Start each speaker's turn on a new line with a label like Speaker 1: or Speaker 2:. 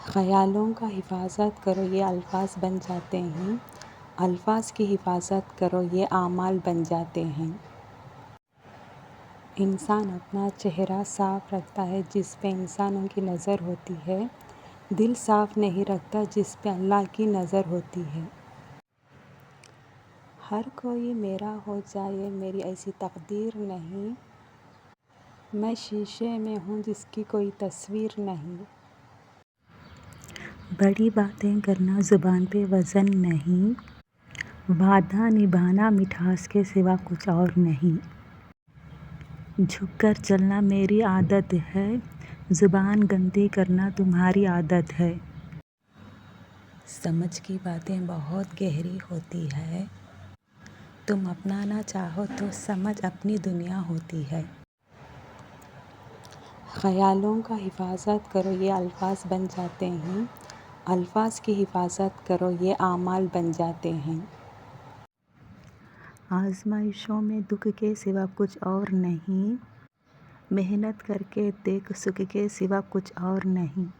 Speaker 1: خیالوں کا حفاظت کرو یہ الفاظ بن جاتے ہیں، الفاظ کی حفاظت کرو یہ اعمال بن جاتے ہیں۔ انسان اپنا چہرہ صاف رکھتا ہے جس پہ انسانوں کی نظر ہوتی ہے، دل صاف نہیں رکھتا جس پہ اللہ کی نظر ہوتی ہے۔ ہر کوئی میرا ہو جائے میری ایسی تقدیر نہیں، میں شیشے میں ہوں جس کی کوئی تصویر نہیں۔
Speaker 2: بڑی باتیں کرنا زبان پہ وزن نہیں، وعدہ نبھانا مٹھاس کے سوا کچھ اور نہیں۔ جھک کر چلنا میری عادت ہے، زبان گندی کرنا تمہاری عادت ہے۔
Speaker 1: سمجھ کی باتیں بہت گہری ہوتی ہے، تم اپنانا چاہو تو سمجھ اپنی دنیا ہوتی ہے۔ خیالوں کا حفاظت کرو یہ الفاظ بن جاتے ہیں، الفاظ کی حفاظت کرو یہ اعمال بن جاتے ہیں۔
Speaker 2: آزمائشوں میں دکھ کے سوا کچھ اور نہیں، محنت کر کے دیکھ سکھ کے سوا کچھ اور نہیں۔